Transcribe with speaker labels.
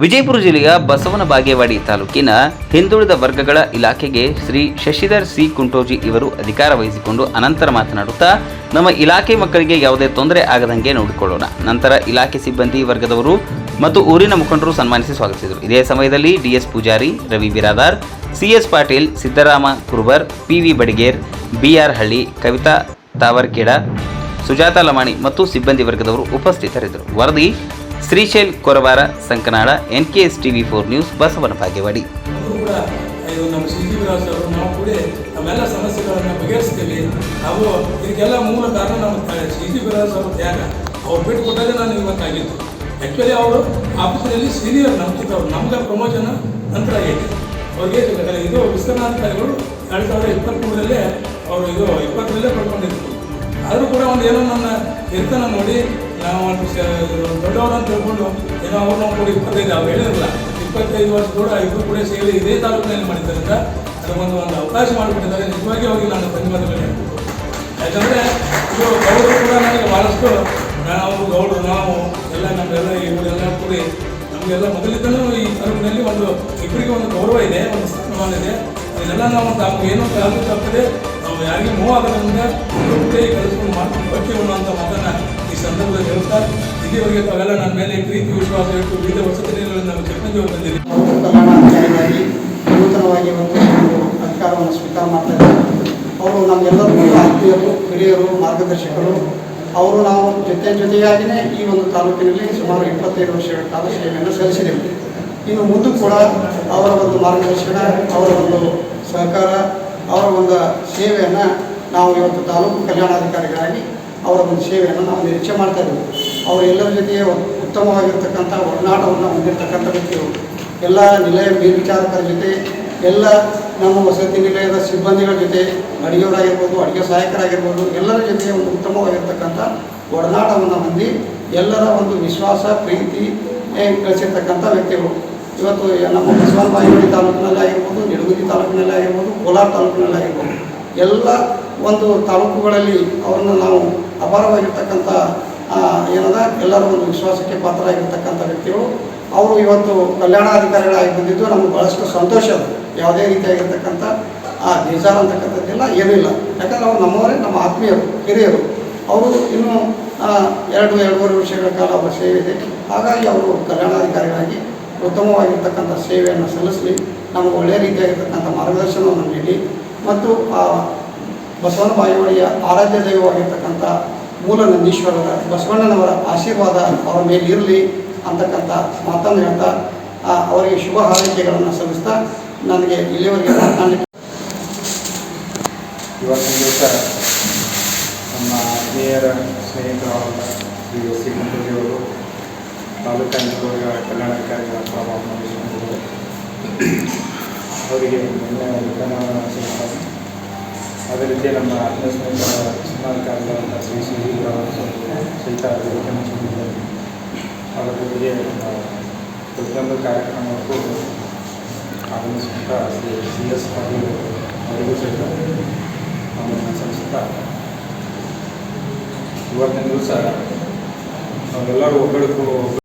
Speaker 1: ವಿಜಯಪುರ ಜಿಲ್ಲೆಯ ಬಸವನ ಬಾಗೇವಾಡಿ ತಾಲೂಕಿನ ಹಿಂದುಳಿದ ವರ್ಗಗಳ ಇಲಾಖೆಗೆ ಶ್ರೀ ಶಶಿಧರ್ ಸಿ ಕುಂಟೋಜಿ ಇವರು ಅಧಿಕಾರ ವಹಿಸಿಕೊಂಡು ಅನಂತರ ಮಾತನಾಡುತ್ತಾ, ನಮ್ಮ ಇಲಾಖೆ ಮಕ್ಕಳಿಗೆ ಯಾವುದೇ ತೊಂದರೆ ಆಗದಂಗೆ ನೋಡಿಕೊಳ್ಳೋಣ. ನಂತರ ಇಲಾಖೆ ಸಿಬ್ಬಂದಿ ವರ್ಗದವರು ಮತ್ತು ಊರಿನ ಮುಖಂಡರು ಸನ್ಮಾನಿಸಿ ಸ್ವಾಗತಿಸಿದರು. ಇದೇ ಸಮಯದಲ್ಲಿ DS Pujari, Ravi Biradar, CS Patil, Siddarama Kurubar, PV Badiger, BR Halli, Kavita ತಾವರ್ಕೇಡ, Sujata Lamani ಮತ್ತು ಸಿಬ್ಬಂದಿ ವರ್ಗದವರು ಉಪಸ್ಥಿತರಿದ್ದರು. ವರದಿ Shrishail Koravara, Sankanal, NKS TV4 news, Basavana Bagewadi.
Speaker 2: ನಮ್ಮ ನಾವು ಕೂಡ ನಮ್ಮೆಲ್ಲ ಸಮಸ್ಯೆಗಳನ್ನು ಬಗೆಹರಿಸ್ತೀವಿ. ನಾವು ಇದಕ್ಕೆಲ್ಲ ಮೂಲ ಕಾರಣ ನಮ್ಮ ಶ್ರೀಜಿ ಬಿರಾಸ್ ಅವರು ತ್ಯಾಗ. ಅವ್ರು ಬಿಟ್ಟು ಕೊಟ್ಟಾಗ ನಾನು ಇವತ್ತಾಗಿತ್ತು. ಆ್ಯಕ್ಚುಲಿ ಅವರು ಆಫೀಸಿನಲ್ಲಿ ಸೀನಿಯರ್ ನಮ್ಗಿದ್ದವ್ರು, ನಮ್ಗೆ ಪ್ರಮೋಷನ್ ನಂತರ ಆಗೈತೆ. ಅವ್ರಿಗೆ ಇದು ವಿಸ್ತರಣಾಧಿಕಾರಿಗಳು 2023 ಅವರು 20 ಪಡ್ಕೊಂಡಿದ್ರು. ಆದರೂ ಕೂಡ ಒಂದು ಏನೋ ನನ್ನ ಹಿರಿತನ ನೋಡಿ ನಾವು ಒಂದು ದೊಡ್ಡವರು ಅಂತ ತಿಳ್ಕೊಂಡು ಏನೋ ಅವ್ರು ನಾವು ಕೂಡ 25 ಅವ್ರು ಹೇಳಿರಲ್ಲ, 25 ವರ್ಷ ಕೂಡ ಇಬ್ಬರು ಕೂಡ ಸೇರಿ ಇದೇ ತಾಲೂಕಿನಲ್ಲಿ ಮಾಡಿದ್ದರಿಂದ ಅದಕ್ಕೊಂದು ಅವಕಾಶ ಮಾಡಿಬಿಟ್ಟಿದ್ದಾರೆ. ನಿಜವಾಗಿ ಹೋಗಿ ನಾನು ಧನ್ಯವಾದಗಳು. ಯಾಕಂದರೆ ಇದು ಗೌಡರು ಕೂಡ ನನಗೆ ಭಾಳಷ್ಟು ಗೌಡರು ನಾವು ಎಲ್ಲ ನಮ್ಮೆಲ್ಲ ಇವರೆಲ್ಲ ಕೂಡಿ ನಮಗೆಲ್ಲ ಮೊದಲಿದ್ದನೂ ಈ ತಾಲೂಕಿನಲ್ಲಿ ಇಬ್ಬರಿಗೆ ಒಂದು ಗೌರವ ಇದೆ, ಒಂದು ಸ್ಥಾನಮಾನ ಇದೆ. ಅದನ್ನೆಲ್ಲ ನಾವು ಏನೋ ತಪ್ಪದೆ ನಾವು ಯಾರಿಗೆ ಮೂವ್ ಆಗೋದ್ರಿಂದ ಕೆಲಸವನ್ನು ಮಾಡ್ಕೊಂಡು ಬರ್ತೀವಿ ಅನ್ನೋಂಥ ಮಾತನ್ನು ಈ ಸಂದರ್ಭದಲ್ಲಿ ಹೇಳ್ತಾ, ಇಲ್ಲಿವರೆಗೆ ತಾವೆಲ್ಲ ನನ್ನ ಮೇಲೆ ಪ್ರೀತಿ ವಿಶ್ವಾಸ ಇಟ್ಟು ವಿವಿಧ ವಸತಿ ನಾವು ಚಿಕ್ಕಂದಿಯವರು ಬಂದಿದ್ದೀವಿ.
Speaker 3: ಕಲ್ಯಾಣಾಧಿಕಾರಿಯಾಗಿ ನೂತನವಾಗಿ ಒಂದು ಅಧಿಕಾರವನ್ನು ಸ್ವೀಕಾರ ಮಾಡ್ತಾ ಇದ್ದಾರೆ. ಅವರು ನಮ್ಮೆಲ್ಲರಿಗೂ ಆತ್ಮೀಯರು, ಹಿರಿಯರು, ಮಾರ್ಗದರ್ಶಕರು. ಅವರು ನಾವು ಜೊತೆಯಾಗಿಯೇ ಈ ಒಂದು ತಾಲೂಕಿನಲ್ಲಿ ಸುಮಾರು 25 ವರ್ಷಗಳ ಕಾಲ ಸೇವೆಯನ್ನು ಸಲ್ಲಿಸಿದೆವು. ಇನ್ನು ಮುಂದೂ ಕೂಡ ಅವರ ಒಂದು ಮಾರ್ಗದರ್ಶನ, ಅವರ ಒಂದು ಸಹಕಾರ, ಅವರ ಒಂದು ಸೇವೆಯನ್ನು ನಾವು ಇವತ್ತು ತಾಲೂಕು ಕಲ್ಯಾಣಾಧಿಕಾರಿಗಳಾಗಿ ಅವರ ಒಂದು ಸೇವೆಯನ್ನು ನಾವು ನಿರೀಕ್ಷೆ ಮಾಡ್ತಾ ಇದ್ದೀವಿ. ಅವರು ಎಲ್ಲರ ಜೊತೆಗೆ ಉತ್ತಮವಾಗಿರ್ತಕ್ಕಂಥ ಒಡನಾಟವನ್ನು ಹೊಂದಿರತಕ್ಕಂಥ ವ್ಯಕ್ತಿಗಳು. ಎಲ್ಲ ನಿಲಯ ಮೇಲ್ವಿಚಾರಕರ ಜೊತೆ, ಎಲ್ಲ ನಮ್ಮ ವಸತಿ ನಿಲಯದ ಸಿಬ್ಬಂದಿಗಳ ಜೊತೆ, ಅಡುಗೆಯವರಾಗಿರ್ಬೋದು, ಅಡುಗೆ ಸಹಾಯಕರಾಗಿರ್ಬೋದು, ಎಲ್ಲರ ಜೊತೆಗೆ ಒಂದು ಉತ್ತಮವಾಗಿರ್ತಕ್ಕಂಥ ಒಡನಾಟವನ್ನು ಹೊಂದಿ ಎಲ್ಲರ ಒಂದು ವಿಶ್ವಾಸ, ಪ್ರೀತಿ ಗಳಿಸಿರ್ತಕ್ಕಂಥ ವ್ಯಕ್ತಿಗಳು. ಇವತ್ತು ನಮ್ಮ ಬಸವನ ಬಾಗೇವಾಡಿ ತಾಲೂಕಿನಲ್ಲಿ ಆಗಿರ್ಬೋದು, ನಿಡಗುಂದಿ ತಾಲೂಕಿನಲ್ಲಿ ಆಗಿರ್ಬೋದು, ಕೋಲಾರ ತಾಲೂಕಿನಲ್ಲಿ ಆಗಿರ್ಬೋದು, ಎಲ್ಲ ಒಂದು ತಾಲೂಕುಗಳಲ್ಲಿ ಅವರನ್ನು ನಾವು ಅಪಾರವಾಗಿರ್ತಕ್ಕಂಥ ಎಲ್ಲರ ಒಂದು ವಿಶ್ವಾಸಕ್ಕೆ ಪಾತ್ರರಾಗಿರ್ತಕ್ಕಂಥ ವ್ಯಕ್ತಿಗಳು. ಅವರು ಇವತ್ತು ಕಲ್ಯಾಣಾಧಿಕಾರಿಗಳಾಗಿ ಬಂದಿದ್ದು ನಮಗೆ ಭಾಳಷ್ಟು ಸಂತೋಷ. ಅದು ಯಾವುದೇ ರೀತಿಯಾಗಿರ್ತಕ್ಕಂಥ ಬೇಜಾರು ಅಂತಕ್ಕಂಥದ್ದೆಲ್ಲ ಏನೂ ಇಲ್ಲ. ಯಾಕಂದರೆ ಅವರು ನಮ್ಮವರೇ, ನಮ್ಮ ಆತ್ಮೀಯರು, ಹಿರಿಯರು. ಅವರು ಇನ್ನೂ 2-2.5 ವರ್ಷಗಳ ಕಾಲ ಅವರ ಸೇವೆ ಇದೆ. ಹಾಗಾಗಿ ಅವರು ಕಲ್ಯಾಣಾಧಿಕಾರಿಗಳಾಗಿ ಉತ್ತಮವಾಗಿರ್ತಕ್ಕಂಥ ಸೇವೆಯನ್ನು ಸಲ್ಲಿಸಲಿ, ನಮಗೆ ಒಳ್ಳೆಯ ರೀತಿಯಾಗಿರ್ತಕ್ಕಂಥ ಮಾರ್ಗದರ್ಶನವನ್ನು ನೀಡಿ ಮತ್ತು ಬಸವನ ಬಾಗೇವಾಡಿಯ ಆರಾಧ್ಯ ದೈವವಾಗಿರ್ತಕ್ಕಂಥ ಮೂಲ ನಂದೀಶ್ವರರ ಬಸವಣ್ಣನವರ ಆಶೀರ್ವಾದ ಅವರ ಮೇಲೆ ಇರಲಿ ಅಂತಕ್ಕಂಥ ಮಾತನ್ನು ಹೇಳ್ತಾ ಅವರಿಗೆ ಶುಭ ಹಾರೈಕೆಗಳನ್ನು ಸಲ್ಲಿಸ್ತಾ ನನಗೆ ಇಲ್ಲಿವರೆಗೆ ಮಾತನಾಡಲಿಕ್ಕೆ.
Speaker 4: ಇವತ್ತಿನ ದಿವಸ ನಮ್ಮ ಆತ್ಮೀಯರ ಸ್ನೇಹಿತರಾದ ಶ್ರೀ ಸಿ ಕುಂಟೋಜಿಯವರು ತಾಲೂಕಿನ ಕಲ್ಯಾಣಾಧಿಕಾರಿಗಳ ಅವರಿಗೆ ಸಿಗ್ತಾರೆ. ಅದೇ ರೀತಿ ನಮ್ಮ ಆತ್ಮೀಯ ಸ್ನೇಹಿತರ ಸುಮಾಧಿಕಾರಿಗಳಾದ ಶ್ರೀ ಸಹಿತ ಅದರ ಜೊತೆಗೆ ಪ್ರತಿಯೊಂದು ಕಾರ್ಯಕ್ರಮಕ್ಕೂ ಆಗಮಿಸಿದಂಥ ಶ್ರೀ CS ಪಾಟೀಲ್ ಅವರಿಗೂ ಸಹಿತ ಅವರನ್ನು ಸಲ್ಲಿಸುತ್ತಾ, ಇವತ್ತಿನ ದಿವಸ ನಾವೆಲ್ಲರೂ ಒಬ್ಬರಿಗೂ